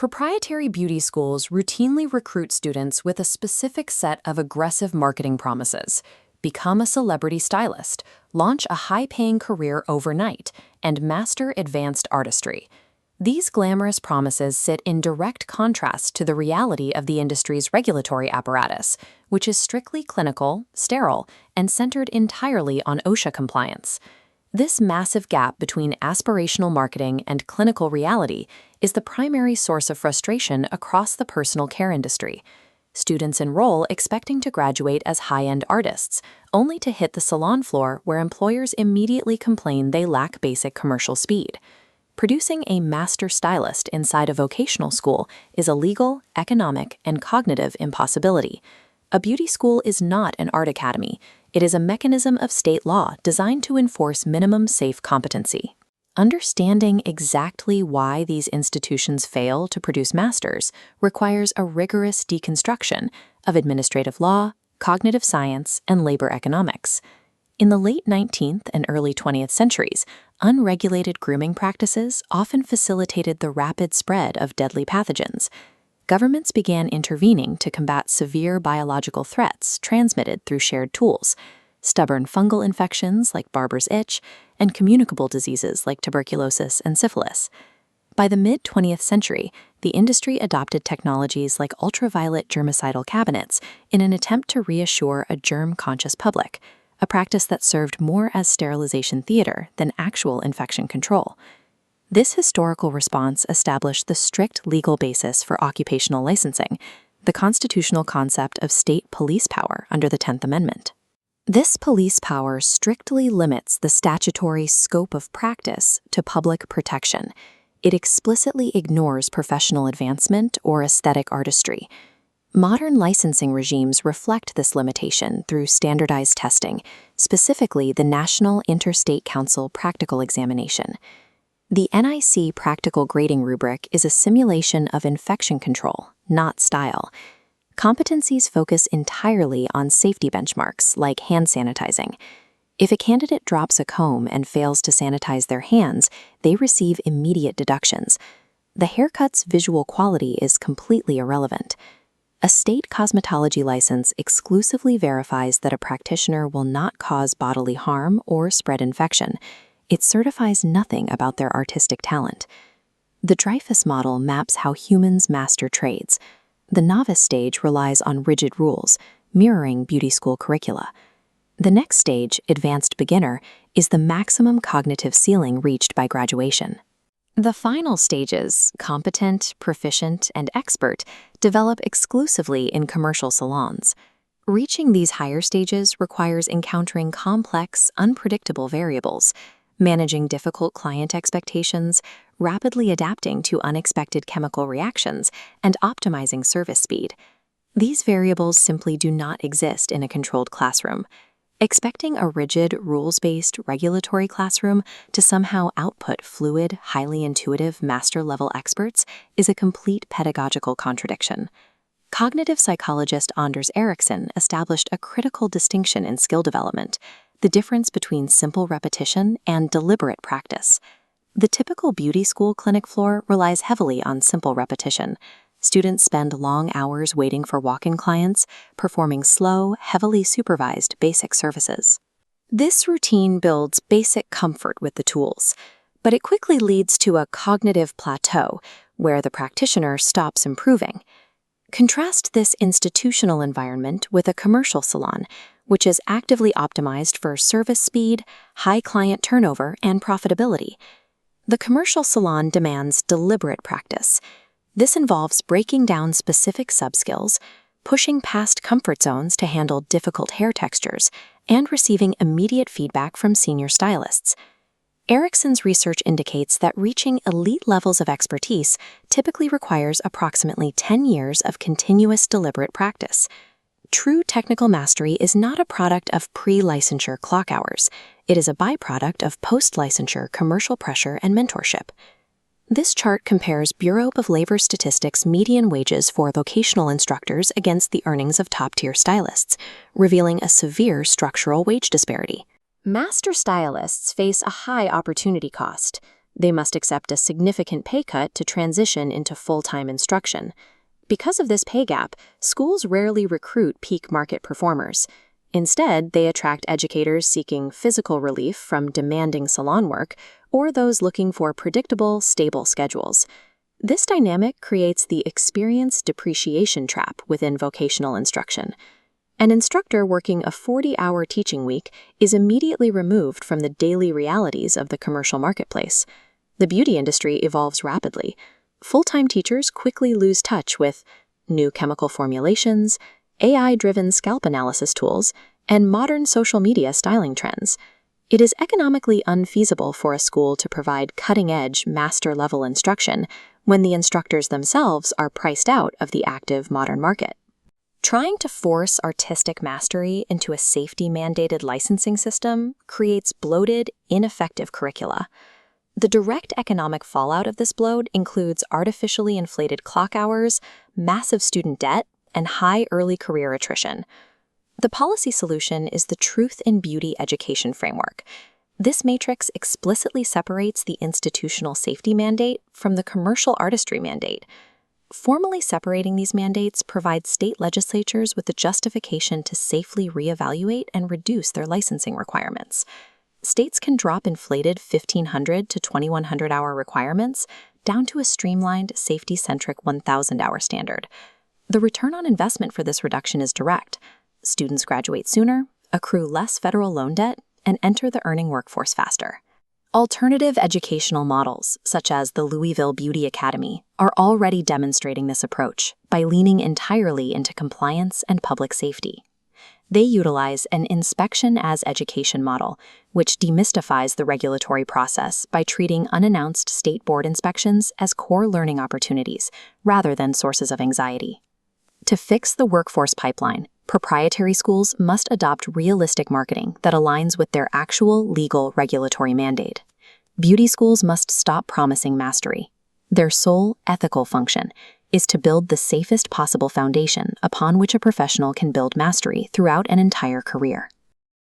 Proprietary beauty schools routinely recruit students with a specific set of aggressive marketing promises: become a celebrity stylist, launch a high-paying career overnight, and master advanced artistry. These glamorous promises sit in direct contrast to the reality of the industry's regulatory apparatus, which is strictly clinical, sterile, and centered entirely on OSHA compliance. This massive gap between aspirational marketing and clinical reality is the primary source of frustration across the personal care industry. Students enroll expecting to graduate as high-end artists, only to hit the salon floor where employers immediately complain they lack basic commercial speed. Producing a master stylist inside a vocational school is a legal, economic, and cognitive impossibility. A beauty school is not an art academy. It is a mechanism of state law designed to enforce minimum safe competency. Understanding exactly why these institutions fail to produce masters requires a rigorous deconstruction of administrative law, cognitive science, and labor economics. In the late 19th and early 20th centuries, unregulated grooming practices often facilitated the rapid spread of deadly pathogens. Governments began intervening to combat severe biological threats transmitted through shared tools: stubborn fungal infections like barber's itch, and communicable diseases like tuberculosis and syphilis. By the mid-20th century, the industry adopted technologies like ultraviolet germicidal cabinets in an attempt to reassure a germ-conscious public, a practice that served more as sterilization theater than actual infection control. This historical response established the strict legal basis for occupational licensing, the constitutional concept of state police power under the 10th Amendment. This police power strictly limits the statutory scope of practice to public protection. It explicitly ignores professional advancement or aesthetic artistry. Modern licensing regimes reflect this limitation through standardized testing, specifically the National Interstate Council Practical Examination. The NIC Practical Grading Rubric is a simulation of infection control, not style. Competencies focus entirely on safety benchmarks like hand sanitizing. If a candidate drops a comb and fails to sanitize their hands, they receive immediate deductions. The haircut's visual quality is completely irrelevant. A state cosmetology license exclusively verifies that a practitioner will not cause bodily harm or spread infection. It certifies nothing about their artistic talent. The Dreyfus model maps how humans master trades. The novice stage relies on rigid rules, mirroring beauty school curricula. The next stage, advanced beginner, is the maximum cognitive ceiling reached by graduation. The final stages, competent, proficient, and expert, develop exclusively in commercial salons. Reaching these higher stages requires encountering complex, unpredictable variables, managing difficult client expectations, rapidly adapting to unexpected chemical reactions, and optimizing service speed. These variables simply do not exist in a controlled classroom. Expecting a rigid, rules-based, regulatory classroom to somehow output fluid, highly intuitive, master-level experts is a complete pedagogical contradiction. Cognitive psychologist Anders Ericsson established a critical distinction in skill development: the difference between simple repetition and deliberate practice. The typical beauty school clinic floor relies heavily on simple repetition. Students spend long hours waiting for walk-in clients, performing slow, heavily supervised basic services. This routine builds basic comfort with the tools, but it quickly leads to a cognitive plateau where the practitioner stops improving. Contrast this institutional environment with a commercial salon, which is actively optimized for service speed, high client turnover, and profitability. The commercial salon demands deliberate practice. This involves breaking down specific subskills, pushing past comfort zones to handle difficult hair textures, and receiving immediate feedback from senior stylists. Ericsson's research indicates that reaching elite levels of expertise typically requires approximately 10 years of continuous deliberate practice. True technical mastery is not a product of pre-licensure clock hours. It is a byproduct of post-licensure commercial pressure and mentorship. This chart compares Bureau of Labor Statistics median wages for vocational instructors against the earnings of top-tier stylists, revealing a severe structural wage disparity. Master stylists face a high opportunity cost. They must accept a significant pay cut to transition into full-time instruction. Because of this pay gap, schools rarely recruit peak market performers. Instead, they attract educators seeking physical relief from demanding salon work or those looking for predictable, stable schedules. This dynamic creates the experience depreciation trap within vocational instruction. An instructor working a 40-hour teaching week is immediately removed from the daily realities of the commercial marketplace. The beauty industry evolves rapidly. Full-time teachers quickly lose touch with new chemical formulations, AI-driven scalp analysis tools, and modern social media styling trends. It is economically unfeasible for a school to provide cutting-edge, master-level instruction when the instructors themselves are priced out of the active modern market. Trying to force artistic mastery into a safety-mandated licensing system creates bloated, ineffective curricula. The direct economic fallout of this bloat includes artificially inflated clock hours, massive student debt, and high early career attrition. The policy solution is the Truth in Beauty Education Framework. This matrix explicitly separates the institutional safety mandate from the commercial artistry mandate. Formally separating these mandates provides state legislatures with the justification to safely reevaluate and reduce their licensing requirements. States can drop inflated 1,500 to 2,100-hour requirements down to a streamlined, safety-centric 1,000-hour standard. The return on investment for this reduction is direct. Students graduate sooner, accrue less federal loan debt, and enter the earning workforce faster. Alternative educational models, such as the Louisville Beauty Academy, are already demonstrating this approach by leaning entirely into compliance and public safety. They utilize an inspection as education model, which demystifies the regulatory process by treating unannounced state board inspections as core learning opportunities rather than sources of anxiety. To fix the workforce pipeline, proprietary schools must adopt realistic marketing that aligns with their actual legal regulatory mandate. Beauty schools must stop promising mastery. Their sole ethical function is to build the safest possible foundation upon which a professional can build mastery throughout an entire career.